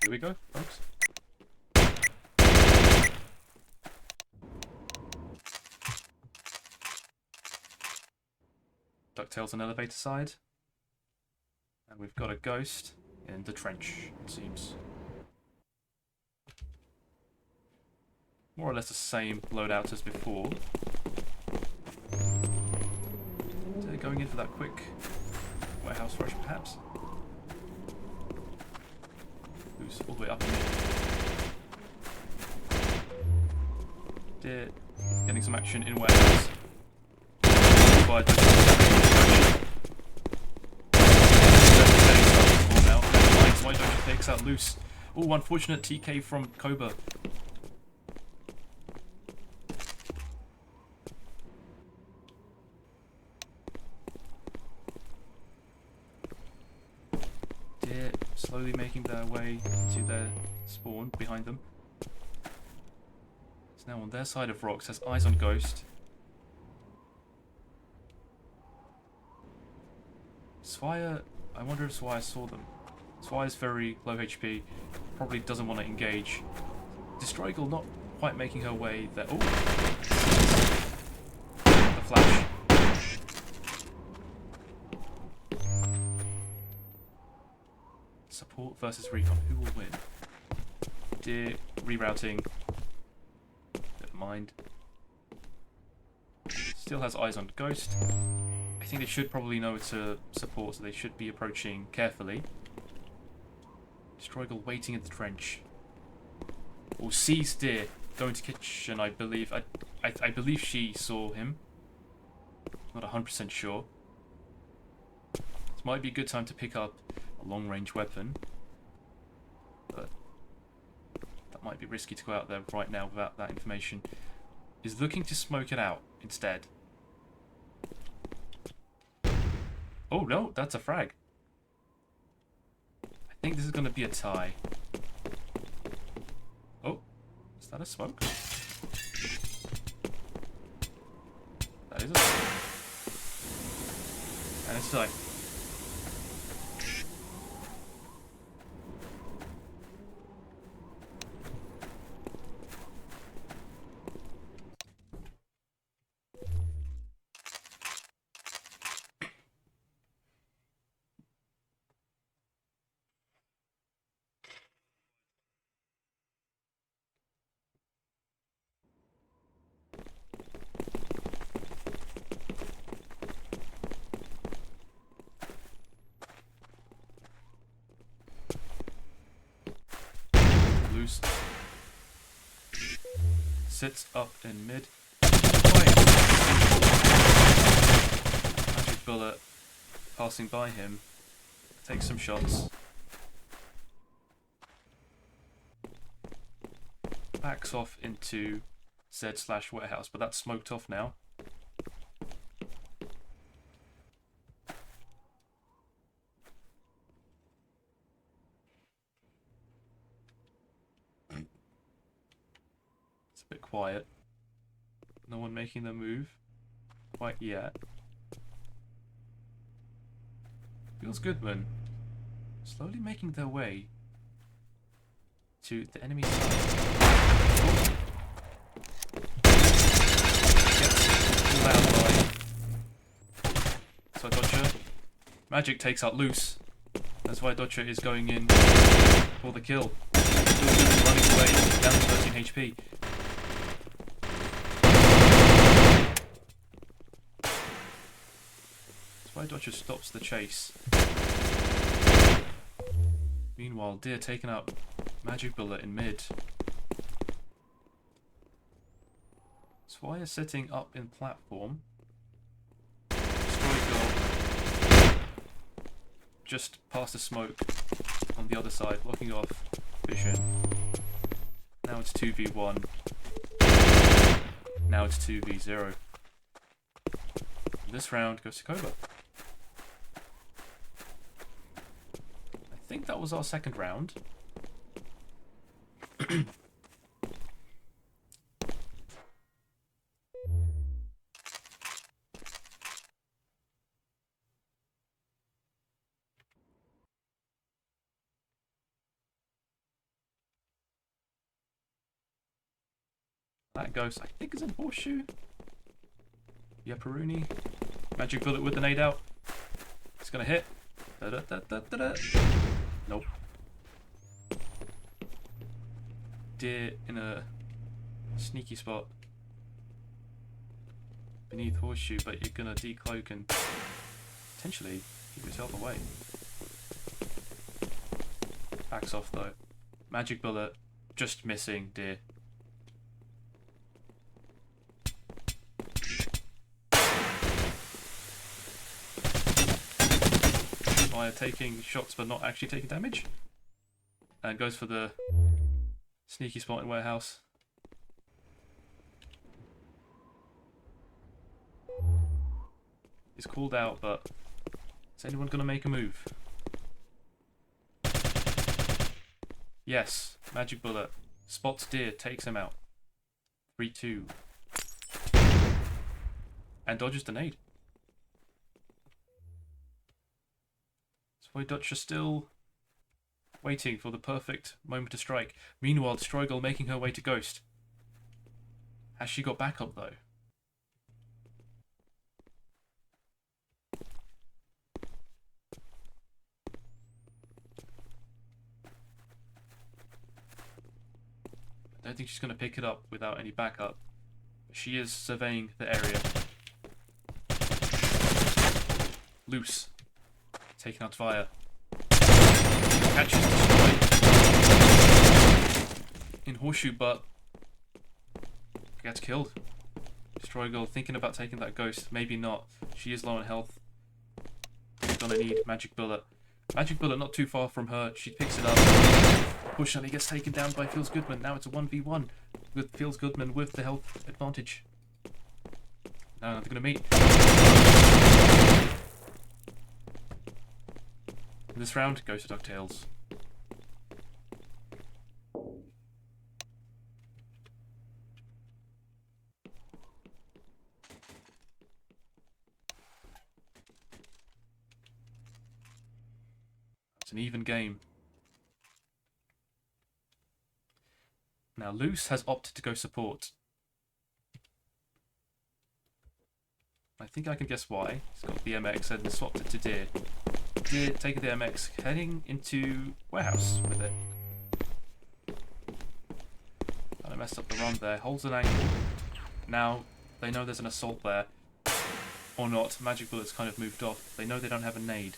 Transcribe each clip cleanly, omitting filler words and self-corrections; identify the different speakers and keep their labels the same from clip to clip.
Speaker 1: Here we go, folks. DuctTales on elevator side. And we've got a ghost in the trench, it seems. More or less the same loadout as before. They're going in for that quick warehouse rush, perhaps. Who's all the way up in there. They're getting some action in warehouse. Why don't you takes out loose? Oh, unfortunate TK from KOBA. They're slowly making their way to their spawn behind them. It's now on their side of rocks, has eyes on Ghost. Swire, I wonder if Swire saw them. Swire's very low HP, probably doesn't want to engage. Destroygal not quite making her way there. Oh! The flash. Support versus recon. Who will win? Deer rerouting. Never mind. Still has eyes on Ghost. I think they should probably know it's a support, so they should be approaching carefully. Destroygal waiting in the trench. Or sees Deer going to kitchen, I believe. I believe she saw him. Not 100% sure. This might be a good time to pick up a long-range weapon. But that might be risky to go out there right now without that information. Is looking to smoke it out instead. Oh no, that's a frag. I think this is going to be a tie. Oh, is that a smoke? That is a smoke. And it's a tie. Loose. Sits up in mid. Magic bullet passing by him. Takes some shots. Backs off into Z/warehouse, but that's smoked off now. It's a bit quiet. No one making the move quite yet. Feels good, man. Slowly making their way to the enemy side. Gets pulled out by Dodger. Magic takes out loose. That's why Dodger is going in for the kill. Running away, down to 13 HP. That's why Dodger stops the chase. Meanwhile, Deer taking out Magic Bullet in mid. Swire sitting up in platform. Destroygal just past the smoke on the other side, blocking off vision. Now it's 2v1. Now it's 2v0. This round goes to KOBA. I think that was our second round. That ghost, I think, is in horseshoe. Yeah, Peruni. Magic bullet with the nade out. It's gonna hit. Da -da -da -da -da -da. Nope. Deer in a sneaky spot. Beneath horseshoe, but you're gonna decloak and potentially keep yourself away. Backs off though. Magic bullet, just missing deer. Fire taking shots but not actually taking damage. And goes for the sneaky spot in warehouse. He's called out, but is anyone going to make a move? Yes, magic bullet. Spots deer, takes him out. 3-2. And dodges the nade. Spoy Dutch are still waiting for the perfect moment to strike. Meanwhile, Strigel making her way to Ghost. Has she got backup though? I don't think she's going to pick it up without any backup. She is surveying the area. Loose. Taking out fire. Catches destroyed. In horseshoe, but gets killed. Destroy girl thinking about taking that ghost. Maybe not. She is low on health. Gonna need magic bullet. Magic bullet not too far from her. She picks it up. Unfortunately gets taken down by Feels Goodman. Now it's a 1v1 with Feels Goodman with the health advantage. Now they're gonna meet. This round goes to DuctTales. It's an even game. Now Loose has opted to go support. I think I can guess why. He's got the MX and swapped it to Deer. Deer taking the MX, heading into warehouse with it. I messed up the run there. Holds an angle. Now they know there's an assault there. Or not. Magic Bullet's kind of moved off. They know they don't have a nade.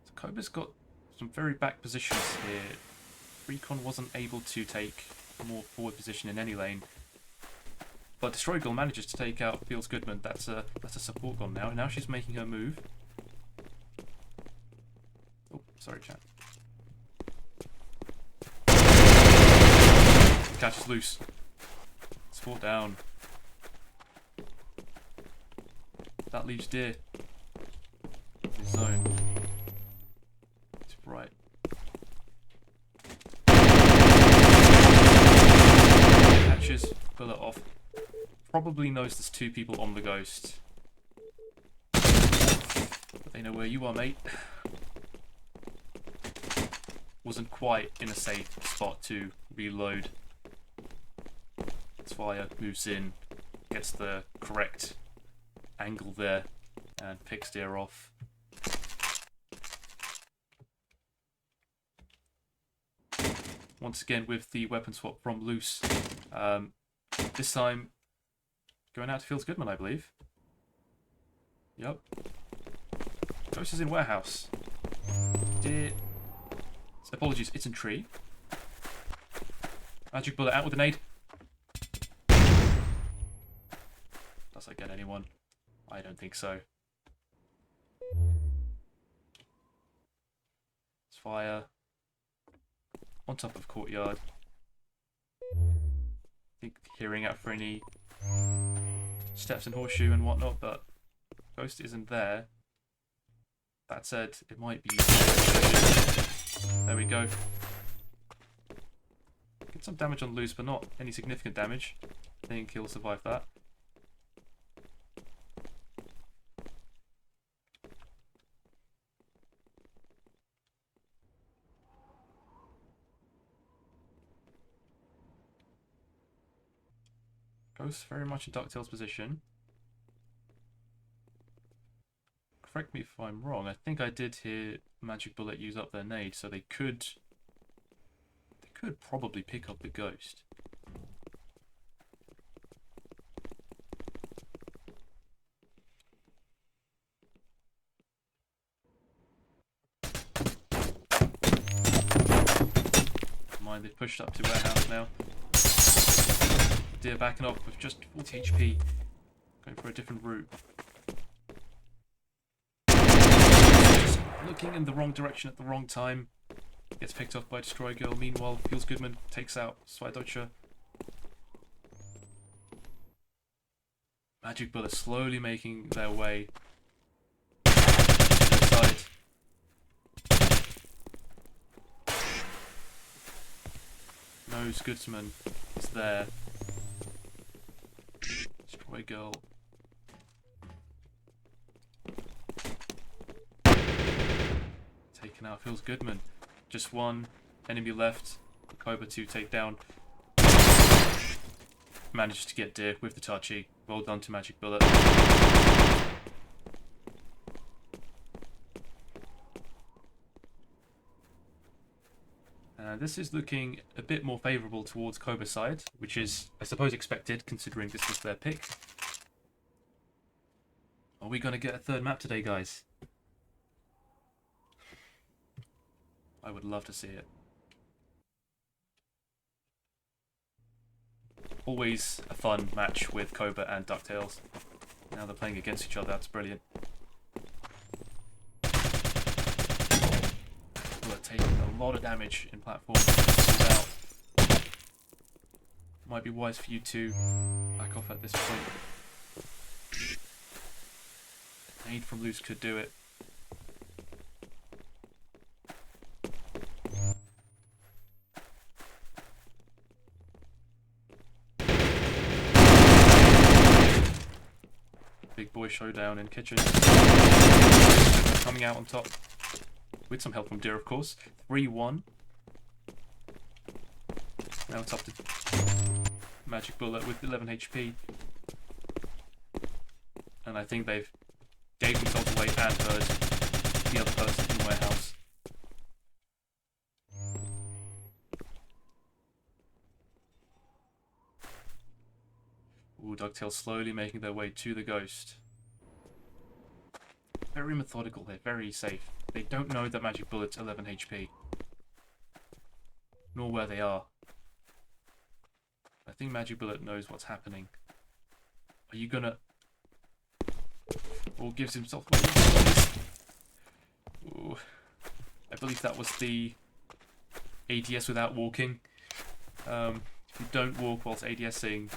Speaker 1: So KOBA's got some very back positions here. Recon wasn't able to take a more forward position in any lane. But Destroy Girl manages to take out Feels Goodman. That's a support gun now. Now she's making her move. Oh, sorry, chat. Catches Loose. Support down. That leaves Deer. His zone. It's bright. Catches Bullet off. Probably knows there's two people on the ghost. But they know where you are, mate. Wasn't quite in a safe spot to reload. Fire moves in, gets the correct angle there, and picks Deer off. Once again with the weapon swap from Loose. This time going out to Feels Goodman, I believe. Yep. Ghost is in warehouse. Deer. Apologies, it's in tree. Magic Bullet out with a nade. Does I get anyone? I don't think so. It's fire. On top of courtyard. I think hearing out for any steps in horseshoe and whatnot, but Ghost isn't there. That said, it might be. There we go. Get some damage on Loose, but not any significant damage. I think he'll survive that. Both very much in DuctTales position. Correct me if I'm wrong. I think I did hear Magic Bullet use up their nade, so they could probably pick up the ghost. Mind, they've pushed up to warehouse now. Deer backing off with just 40 HP. Going for a different route. Just looking in the wrong direction at the wrong time. Gets picked off by Destroy Girl. Meanwhile, Feels Goodman takes out Swaidocha. Magic Bullet slowly making their way to the side. Nose Goodman is there. Destroy Girl. Taken out Feels Goodman. Just one enemy left. KOBA 2 takedown. Manages to get Deer with the touchy. Well done to Magic Bullet. This is looking a bit more favourable towards KOBA's side, which is, I suppose, expected considering this was their pick. Are we going to get a third map today, guys? I would love to see it. Always a fun match with KOBA and DuctTales. Now they're playing against each other, that's brilliant. Well, taking a lot of damage in platform. Might be wise for you to back off at this point. Nade from loose could do it. Big boy showdown in kitchen. Coming out on top with some help from Deer, of course. 3-1. Now it's up to Magic Bullet with 11 HP. And I think they've gave themselves away and heard the other person in the warehouse. Ooh, DuctTales slowly making their way to the ghost. Very methodical here, very safe. They don't know that Magic Bullet's 11 HP. Nor where they are. I think Magic Bullet knows what's happening. Are you gonna... Or gives himself... Ooh. I believe that was the ADS without walking. If you don't walk whilst ADSing,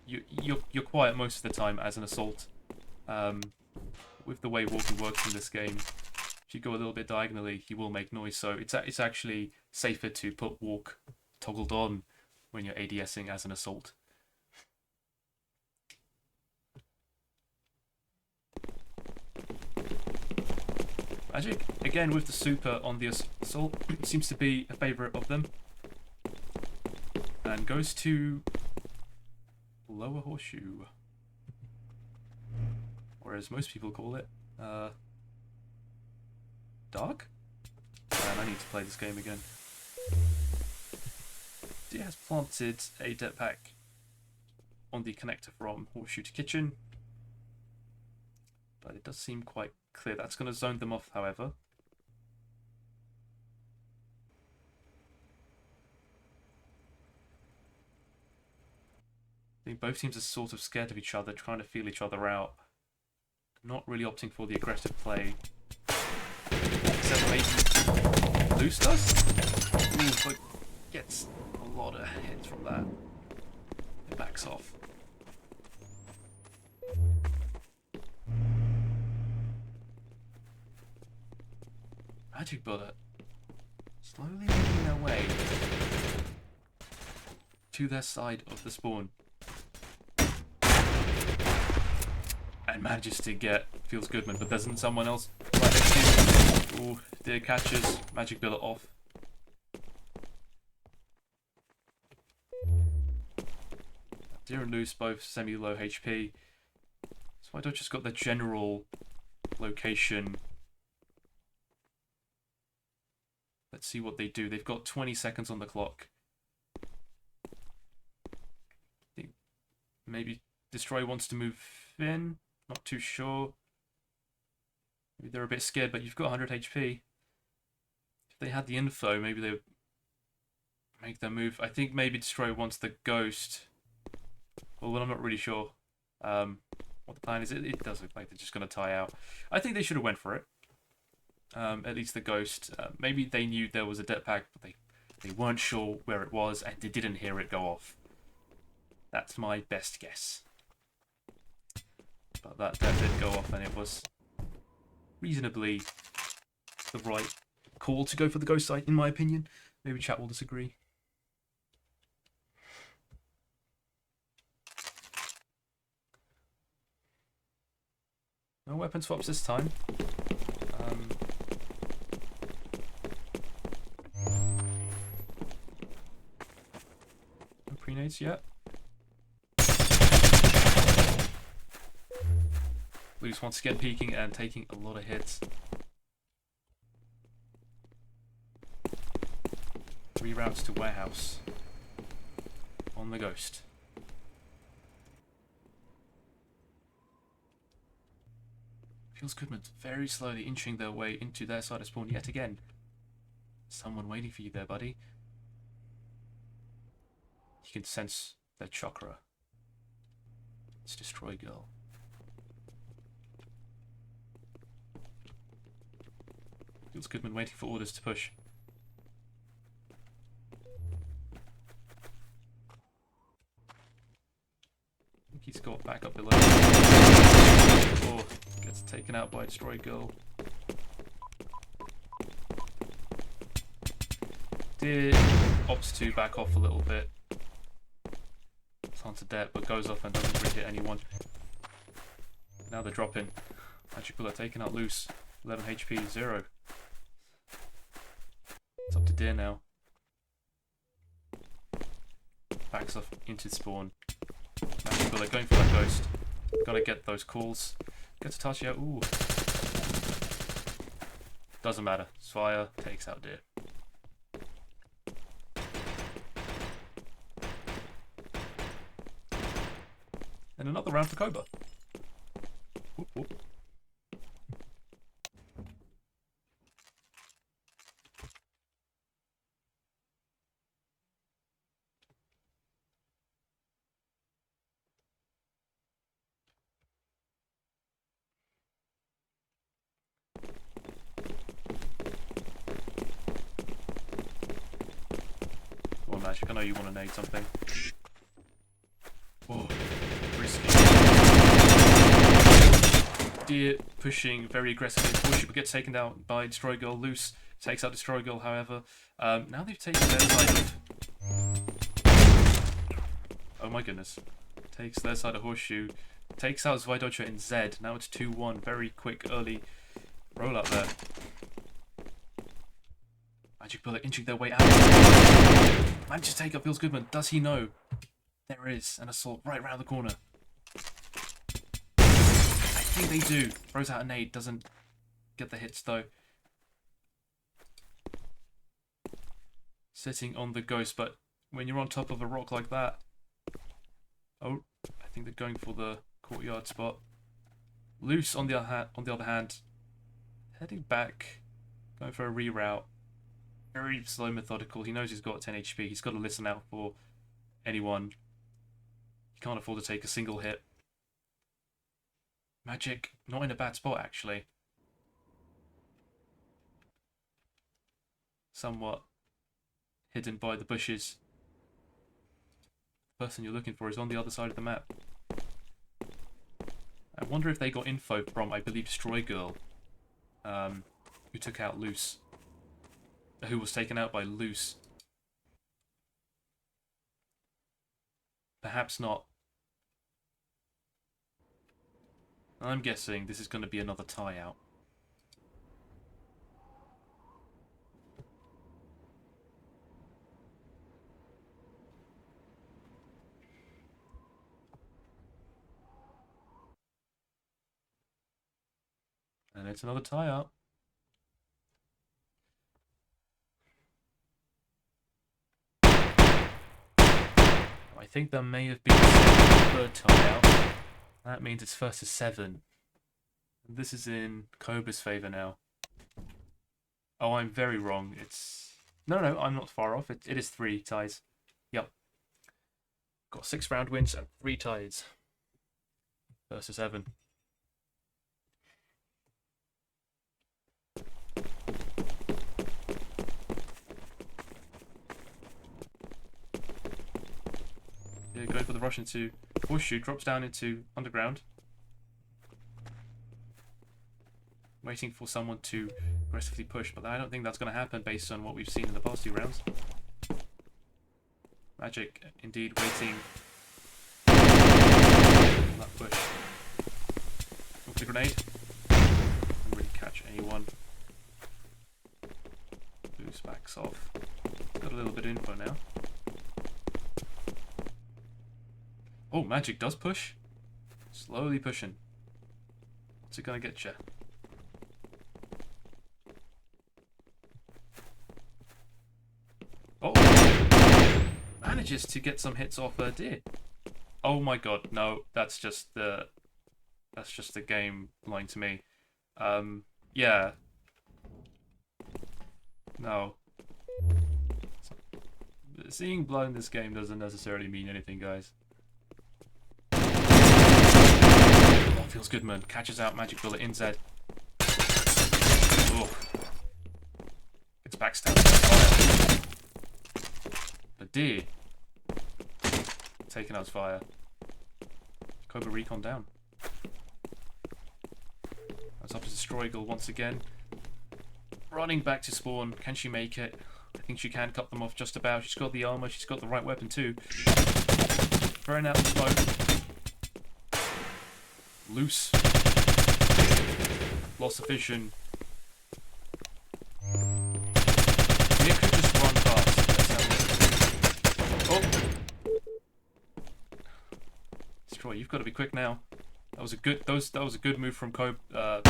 Speaker 1: you're quiet most of the time as an assault. With the way walking works in this game, if you go a little bit diagonally, you will make noise. So it's actually safer to put walk toggled on when you're ADSing as an assault. Magic, again with the super on the assault, seems to be a favourite of them. And goes to lower horseshoe. Or as most people call it, dark? Man, I need to play this game again. He has planted a jetpack on the connector from horseshoe to kitchen. But it does seem quite clear. That's going to zone them off, however. I think both teams are sort of scared of each other, trying to feel each other out. Not really opting for the aggressive play. 7-8 loose does? Ooh, but gets a lot of hits from that. It backs off. Magic Bullet slowly making their way to their side of the spawn. And manages to get Feels Goodman, but doesn't someone else right next to him? Ooh, Deer catches Magic Bullet off. Deer and Loose, both semi-low HP. So I don't just got the general location. Let's see what they do. They've got 20 seconds on the clock. I think maybe Destroy wants to move in. Not too sure. Maybe they're a bit scared, but you've got 100 HP. If they had the info, maybe they would make their move. I think maybe Destroy wants the Ghost. Well, I'm not really sure what the plan is. It does look like they're just going to tie out. I think they should have went for it. At least the Ghost. Maybe they knew there was a jetpack, but they weren't sure where it was, and they didn't hear it go off. That's my best guess. But that did go off, and it was reasonably the right call to go for the Ghost site, in my opinion. Maybe chat will disagree. No weapon swaps this time. No pre-nades yet. Loose once again peeking and taking a lot of hits. Reroutes to warehouse on the Ghost. Feels Goodman very slowly inching their way into their side of spawn yet again. Someone waiting for you there, buddy. You can sense their chakra. It's Destroy Girl. Feels Goodman waiting for orders to push. I think he's got back up below. Oh, gets taken out by Destroy Girl. Did opts to back off a little bit. It's onto debt, but goes off and doesn't really hit anyone. Now they're dropping. Magic Bullet taken out Loose. 11 HP, 0. It's up to Deer now. Backs off into spawn. Magic Bullet going for that Ghost. Gotta get those calls. Gets a Tachi out. Ooh. Doesn't matter. Fire takes out Deer. And another round for KOBA. Whoop, whoop. Come on, Magic, I know you want to nade something. Whoa, risky. Deer pushing very aggressively. Bush gets taken down by Destroy Girl. Loose takes out Destroy Girl, however. Now they've taken their side of... Oh my goodness. Takes their side of Horseshoe. Takes out Zvidocha in Z. Now it's 2-1. Very quick early roll up there. Magic Bullet inching their way out. Manages to take up Feels Goodman. Does he know? There is an assault right around the corner. I think they do. Throws out a nade. Doesn't get the hits though. Sitting on the Ghost, but when you're on top of a rock like that... Oh, I think they're going for the courtyard spot. Loose on the other hand, heading back, going for a reroute. Very slow, methodical. He knows he's got 10 HP. He's got to listen out for anyone. He can't afford to take a single hit. Magic, not in a bad spot actually. Somewhat hidden by the bushes. The person you're looking for is on the other side of the map. I wonder if they got info from, I believe, Destroy Girl, who took out Loose. Who was taken out by Loose. Perhaps not. I'm guessing this is going to be another tie-out. And it's another tie-up. I think there may have been a third tie-out. That means it's first to 7. And this is in KOBA's favour now. Oh, I'm very wrong. It's... No, I'm not far off. It is 3 ties. Yep. Got 6 round wins and 3 ties. First to 7. Yeah, going for the rush into horseshoe, drops down into underground. Waiting for someone to aggressively push, but I don't think that's going to happen based on what we've seen in the past 2 rounds. Magic, indeed, waiting for that push. Look the grenade. Doesn't really catch anyone. Loose backs off. Got a little bit of info now. Oh, Magic does push. Slowly pushing. What's it gonna get you? Oh! Manages to get some hits off Deer. Oh my god, no, that's just the game lying to me. Yeah. No. Seeing blood in this game doesn't necessarily mean anything, guys. Oh, feels good, man. Catches out Magic Bullet in Z. Oh. Gets backstabbed. But Deer taking out fire. KOBA recon down. That's up to Destroygle once again. Running back to spawn. Can she make it? I think she can cut them off just about. She's got the armor. She's got the right weapon too. Throwing out the smoke. Loose. Loss of vision. It could just run fast. Oh! Destroy, you've got to be quick now. That was a good. That was a good move from KOBA, but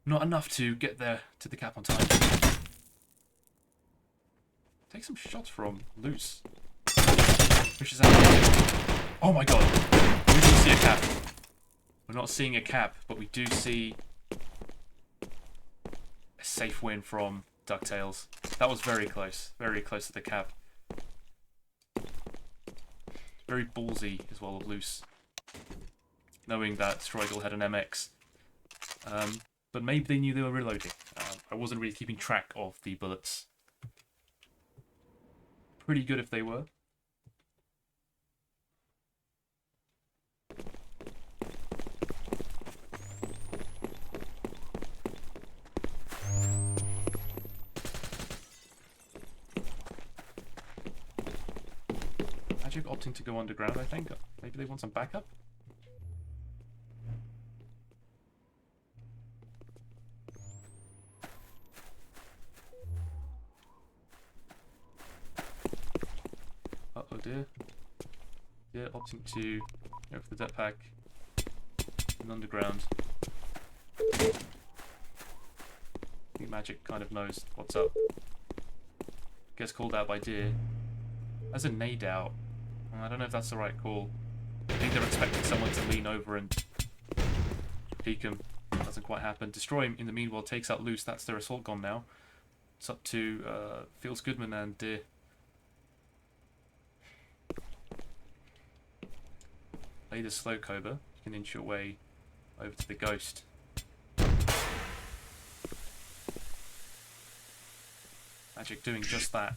Speaker 1: not enough to get there to the cap on time. Take some shots from Loose. Pushes out. Oh my god! We do see a cap. We're not seeing a cap, but we do see a safe win from DuctTales. That was very close to the cap. Very ballsy as well of Loose, knowing that Strigel had an MX. But maybe they knew they were reloading. I wasn't really keeping track of the bullets. Pretty good if they were. Magic opting to go underground, I think. Maybe they want some backup? Uh-oh dear. Yeah, opting to go for the jetpack and underground. I think Magic kind of knows what's up. Gets called out by Deer. As a nade out. I don't know if that's the right call. I think they're expecting someone to lean over and peek him. Doesn't quite happen. Destroy him in the meanwhile takes out Loose. That's their assault gun now. It's up to Feels Goodman and Deer. Play the slow KOBA. You can inch your way over to the Ghost. Magic doing just that.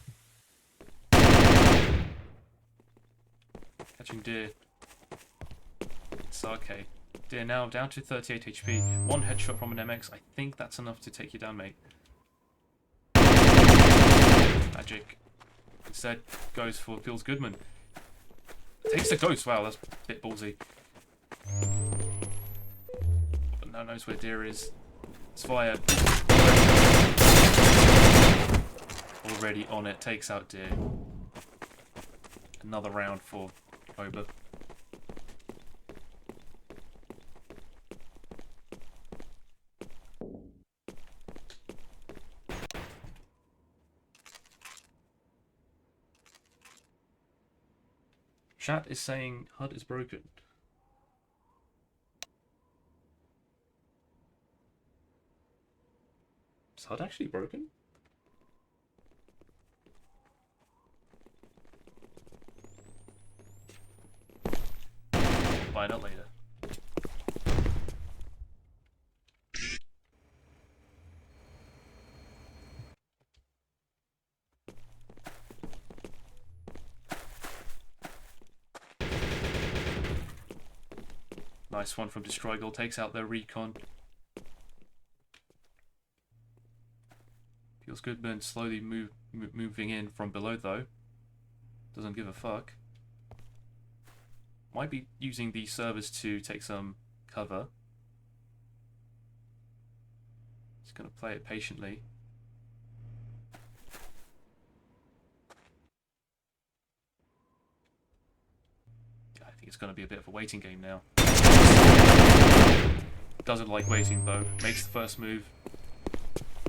Speaker 1: Catching Deer. It's okay. Deer now down to 38 HP. One headshot from an MX. I think that's enough to take you down, mate. Magic instead goes for Feels Goodman. Takes the Ghost. Wow, that's a bit ballsy. But now knows where Deer is. It's fired. Already on it. Takes out Deer. Another round for KOBA. Chat is saying HUD is broken. Is HUD actually broken? Find out later. Nice one from Destroy Goal, takes out their recon. Feels good, but slowly moving in from below though. Doesn't give a fuck. Might be using the servers to take some cover. Just gonna play it patiently. I think it's gonna be a bit of a waiting game now. Doesn't like waiting though. Makes the first move.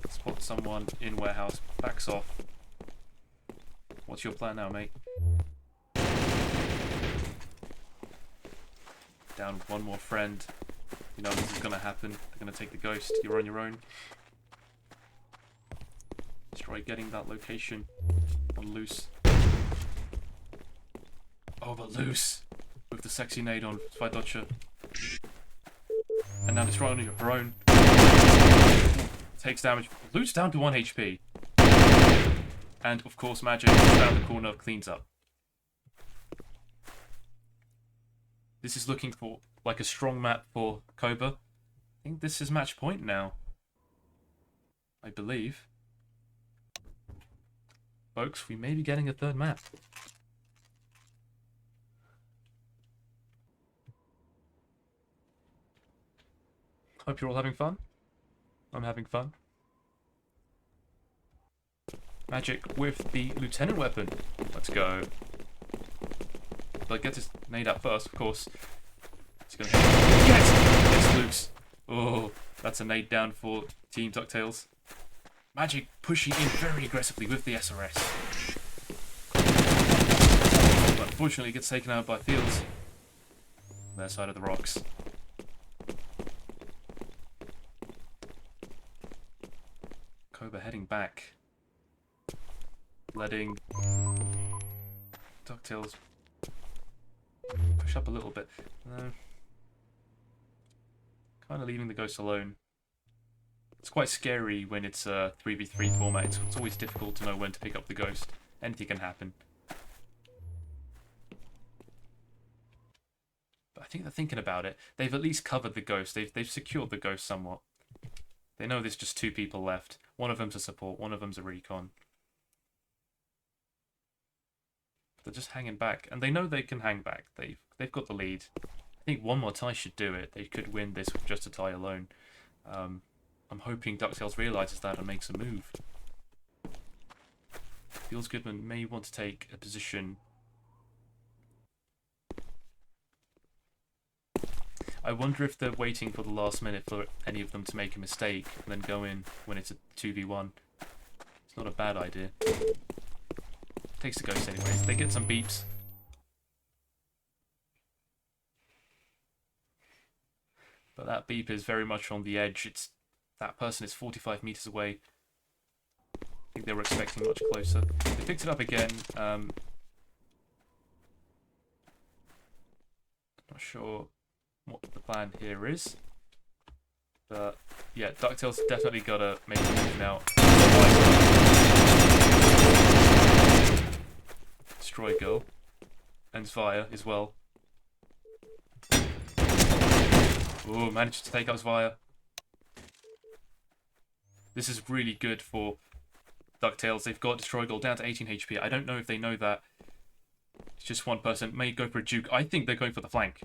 Speaker 1: Spots someone in warehouse. Backs off. What's your plan now, mate? Down one more friend. You know this is gonna happen. They're gonna take the ghost. You're on your own. Destroy getting that location on loose. Oh, but loose with the sexy nade on Svidotcha. And now Destroy on your own. Takes damage. Loose down to 1 HP. And of course Magic around the corner cleans up. This is looking for like a strong map for KOBA. I think this is match point now. I believe. Folks, we may be getting a third map. Hope you're all having fun. I'm having fun. Magic with the lieutenant weapon. Let's go. But get his nade out first, of course. He's gonna hit. Yes! It's loose. Oh, that's a nade down for Team DuctTales. Magic pushing in very aggressively with the SRS. But unfortunately gets taken out by Fields. Their side of the rocks. KOBA heading back. Letting DuctTales push up a little bit. No. Kind of leaving the ghost alone. It's quite scary when it's a 3v3 format. It's always difficult to know when to pick up the ghost. Anything can happen. But I think they're thinking about it. They've at least covered the ghost. They've secured the ghost somewhat. They know there's just 2 people left. One of them's a support, one of them's a recon. They're just hanging back, and they know they can hang back. They've got the lead. I think one more tie should do it. They could win this with just a tie alone. I'm hoping DuctTales realises that and makes a move. Feels Goodman may want to take a position. I wonder if they're waiting for the last minute for any of them to make a mistake and then go in when it's a 2v1. It's not a bad idea. Takes the ghost anyways. They get some beeps. But that beep is very much on the edge. That person is 45 meters away. I think they were expecting much closer. They picked it up again. Not sure what the plan here is. But yeah, DuctTales definitely gotta make a move now. Destroy Girl. And Zvaya as well. Oh, managed to take out Zvaya. This is really good for DuctTales. They've got Destroy Goal down to 18 HP. I don't know if they know that. It's just one person. May go for a juke. I think they're going for the flank.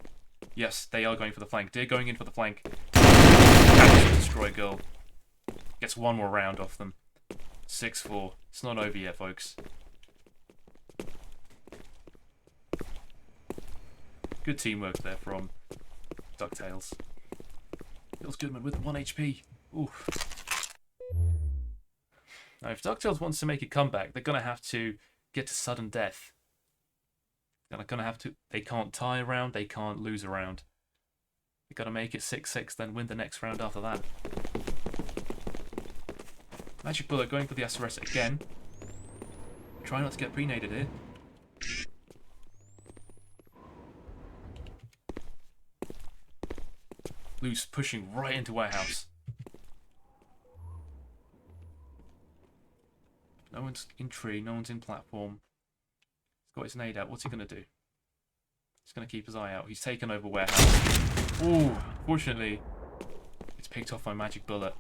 Speaker 1: Yes, they are going for the flank. They're going in for the flank. Destroy Girl. Gets one more round off them. 6-4. It's not over yet, folks. Good teamwork there from DuctTales. Feels Goodman with 1 HP. Ooh. Now, if DuctTales wants to make a comeback, they're going to have to get to sudden death. They're gonna have to. They can't tie a round. They can't lose a round. They gotta make it 6-6, then win the next round after that. Magic Bullet going for the SRS again. Try not to get pre-naded here. Blue's pushing right into warehouse. No one's in tree, no one's in platform. He's got his nade out. What's he going to do? He's going to keep his eye out. He's taken over warehouse. Ooh, fortunately, it's picked off by Magic Bullet.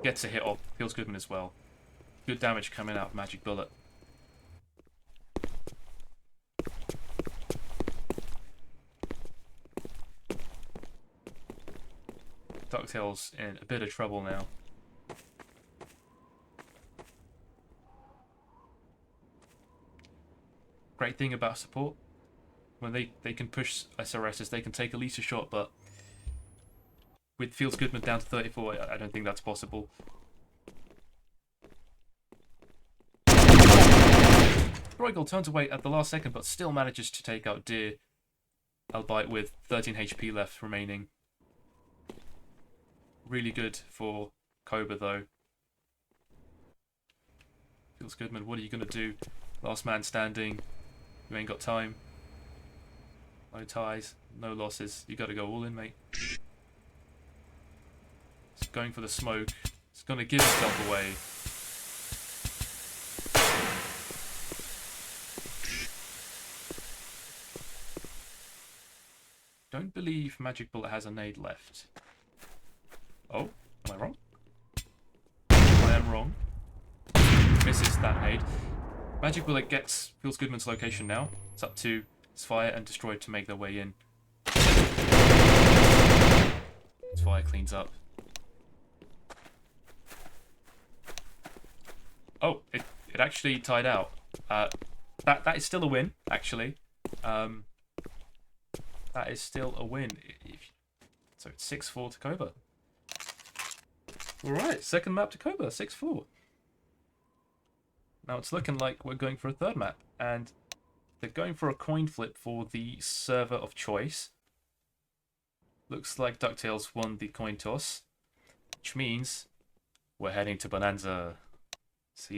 Speaker 1: Gets a hit off. Feels Goodman as well. Good damage coming out of Magic Bullet. DuctTales in a bit of trouble now. Great thing about support, when they can push SRSs, they can take at least a shot, but with Fields Goodman down to 34, I don't think that's possible. Roigel turns away at the last second, but still manages to take out Deer, albeit with 13 HP left remaining. Really good for KOBA though. Fields Goodman, what are you going to do? Last man standing. You ain't got time. No ties, no losses. You got to go all in, mate. He's going for the smoke. He's going to give himself away. Don't believe Magic Bullet has a nade left. Oh, am I wrong? I am wrong. Misses that nade. Magic Bullet gets Fields Goodman's location now. It's up to Fire and Destroyed to make their way in. Fire cleans up. Oh, it actually tied out. That is still a win, actually. That is still a win. So it's 6-4 to KOBA. Alright, second map to KOBA, 6-4. Now it's looking like we're going for a third map, and they're going for a coin flip for the server of choice. Looks like DuctTales won the coin toss, which means we're heading to Bonanza.